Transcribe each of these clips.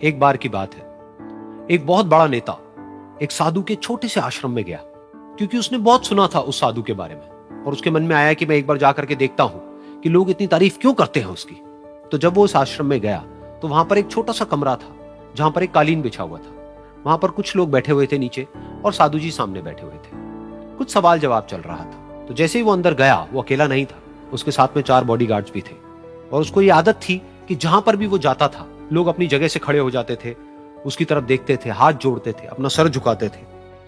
एक बार की बात है, एक बहुत बड़ा नेता एक साधु के छोटे से आश्रम में गया, क्योंकि उसने बहुत सुना था उस साधु के बारे में और उसके मन में आया कि मैं एक बार जाकर के देखता हूं कि लोग इतनी तारीफ क्यों करते हैं उसकी। तो जब वो उस आश्रम में गया तो वहां पर एक छोटा सा कमरा था जहां पर एक कालीन बिछा हुआ था। वहां पर कुछ लोग बैठे हुए थे नीचे और साधु जी सामने बैठे हुए थे। कुछ सवाल जवाब चल रहा था। तो जैसे ही वो अंदर गया, वो अकेला नहीं था, उसके साथ में 4 बॉडीगार्ड्स भी थे और उसको ये आदत थी कि जहां पर भी वो जाता था लोग अपनी जगह से खड़े हो जाते थे, उसकी तरफ देखते थे, हाथ जोड़ते थे, अपना सर झुकाते थे।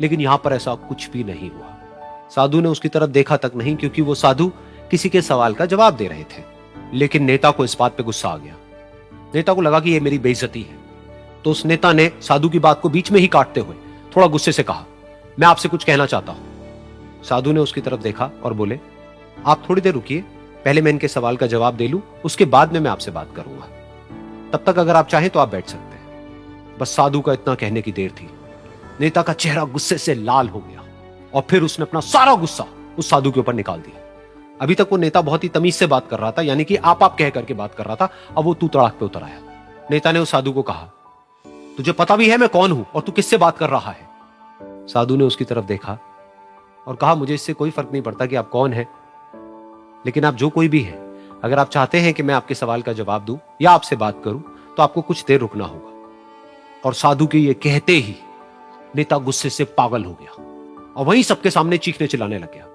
लेकिन यहां पर ऐसा कुछ भी नहीं हुआ। साधु ने उसकी तरफ देखा तक नहीं, क्योंकि वो साधु किसी के सवाल का जवाब दे रहे थे। लेकिन नेता को इस बात पे गुस्सा आ गया। नेता को लगा कि ये मेरी बेइज्जती है। तो उस नेता ने साधु की बात को बीच में ही काटते हुए थोड़ा गुस्से से कहा, मैं आपसे कुछ कहना चाहता हूं। साधु ने उसकी तरफ देखा और बोले, आप थोड़ी देर रुकिए, पहले मैं इनके सवाल का जवाब दे लूं, उसके बाद में मैं आपसे बात करूंगा। तब तक अगर आप चाहें तो आप बैठ सकते हैं। बस साधु का इतना कहने की देर थी। नेता का चेहरा गुस्से से लाल हो गया और फिर उसने अपना सारा गुस्सा उस साधु के ऊपर निकाल दिया। अभी तक वो नेता बहुत ही तमीज से बात कर रहा था, यानी कि आप कह करके बात कर रहा था। अब वो तू तड़ाक पे उतर आया। नेता ने उस साधु को कहा, तुझे पता भी है मैं कौन हूं और तू किससे बात कर रहा है? साधु ने उसकी तरफ देखा और कहा, मुझे इससे कोई फर्क नहीं पड़ता कि आप कौन हैं, लेकिन आप जो कोई भी हैं, अगर आप चाहते हैं कि मैं आपके सवाल का जवाब दूं या आपसे बात करूं तो आपको कुछ देर रुकना होगा। और साधु के ये कहते ही नेता गुस्से से पागल हो गया और वहीं सबके सामने चीखने चिल्लाने लग गया,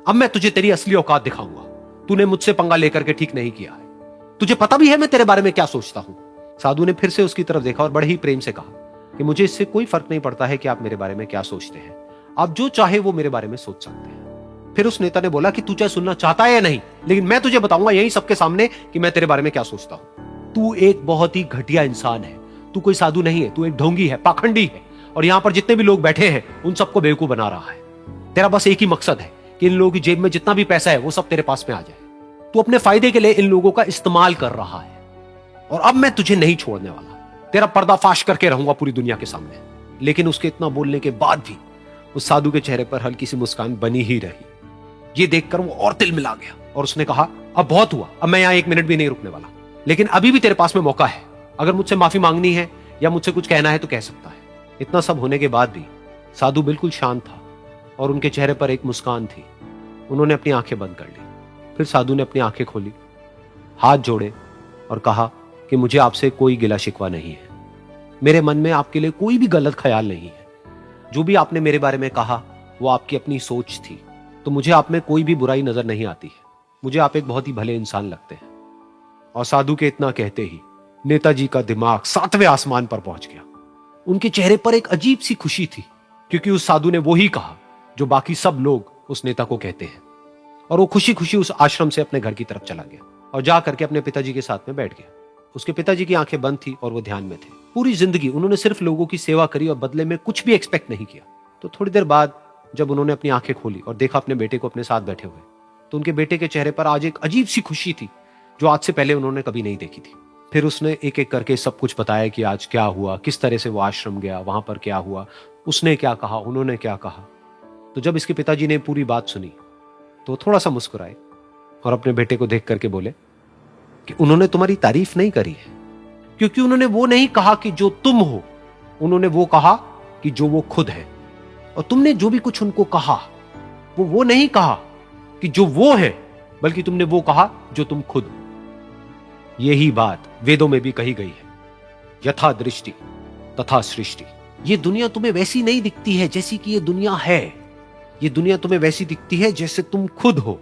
अब मैं तुझे तेरी असली औकात दिखाऊंगा। तूने मुझसे पंगा लेकर के ठीक नहीं किया है। तुझे पता भी है मैं तेरे बारे में क्या सोचता हूं। साधु ने फिर से उसकी तरफ देखा और बड़े ही प्रेम से कहा कि मुझे इससे कोई फर्क नहीं पड़ता है कि आप मेरे बारे में क्या सोचते हैं। आप जो चाहे वो मेरे बारे में सोच सकते हैं। फिर उस नेता ने बोला कि तू चाहे सुनना चाहता है या नहीं, लेकिन मैं तुझे बताऊंगा यही सबके सामने कि मैं तेरे बारे में क्या सोचता हूं। तू एक बहुत ही घटिया इंसान है। तू कोई साधु नहीं है, तू एक ढोंगी है, पाखंडी है और यहां पर जितने भी लोग बैठे हैं उन सबको बेवकूफ बना रहा है। तेरा बस एक ही मकसद है कि इन लोगों की जेब में जितना भी पैसा है वो सब तेरे पास में आ जाए। तू अपने फायदे के लिए इन लोगों का इस्तेमाल कर रहा है और अब मैं तुझे नहीं छोड़ने वाला। तेरा पर्दाफाश करके रहूंगा पूरी दुनिया के सामने। लेकिन उसके इतना बोलने के बाद भी उस साधु के चेहरे पर हल्की सी मुस्कान बनी ही रही। ये देखकर वो और तिल मिला गया और उसने कहा, अब बहुत हुआ, अब मैं यहां 1 मिनट भी नहीं रुकने वाला। लेकिन अभी भी तेरे पास में मौका है। अगर मुझसे माफी मांगनी है या मुझसे कुछ कहना है तो कह सकता है। इतना सब होने के बाद भी साधु बिल्कुल शांत था और उनके चेहरे पर एक मुस्कान थी। उन्होंने अपनी आंखें बंद कर ली। फिर साधु ने अपनी आंखें खोली, हाथ जोड़े और कहा कि मुझे आपसे कोई गिला शिकवा नहीं है। मेरे मन में आपके लिए कोई भी गलत ख्याल नहीं है। जो भी आपने मेरे बारे में कहा वो आपकी अपनी सोच थी। तो मुझे आप में कोई भी बुराई नजर नहीं आती है। मुझे आप एक बहुत ही भले इंसान लगते हैं। और साधु के इतना कहते ही नेताजी का दिमाग 7वें आसमान पर पहुंच गया। उनके चेहरे पर एक अजीब सी खुशी थी, क्योंकि उस साधु ने वो ही कहा जो बाकी सब लोग उस नेता को कहते हैं। और वो खुशी खुशी उस आश्रम से अपने घर की तरफ चला गया और जा करके अपने पिताजी के साथ में बैठ गया। उसके पिताजी की आंखें बंद थी और वो ध्यान में थे। पूरी जिंदगी उन्होंने सिर्फ लोगों की सेवा करी और बदले में कुछ भी एक्सपेक्ट नहीं किया। तो थोड़ी देर बाद जब उन्होंने अपनी आंखें खोली और देखा अपने बेटे को अपने साथ बैठे हुए, तो उनके बेटे के चेहरे पर आज एक अजीब सी खुशी थी जो आज से पहले उन्होंने कभी नहीं देखी थी। फिर उसने एक एक करके सब कुछ बताया कि आज क्या हुआ, किस तरह से वो आश्रम गया, वहां पर क्या हुआ, उसने क्या कहा, उन्होंने क्या कहा। तो जब इसके पिताजी ने पूरी बात सुनी तो थोड़ा सा मुस्कुराए और अपने बेटे को देख करके बोले कि उन्होंने तुम्हारी तारीफ नहीं करी है, क्योंकि उन्होंने वो नहीं कहा कि जो तुम हो, उन्होंने वो कहा कि जो वो खुद है। और तुमने जो भी कुछ उनको कहा वो नहीं कहा कि जो वो है, बल्कि तुमने वो कहा जो तुम खुद हो। यही बात वेदों में भी कही गई है, यथा दृष्टि तथा सृष्टि। ये दुनिया तुम्हें वैसी नहीं दिखती है जैसी कि ये दुनिया है। ये दुनिया तुम्हें वैसी दिखती है जैसे तुम खुद हो।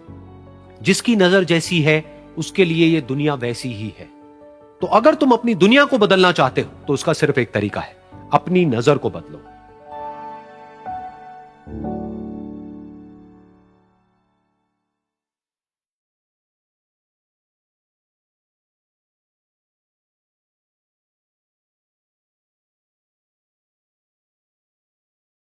जिसकी नजर जैसी है उसके लिए ये दुनिया वैसी ही है। तो अगर तुम अपनी दुनिया को बदलना चाहते हो तो उसका सिर्फ एक तरीका है, अपनी नजर को बदलो।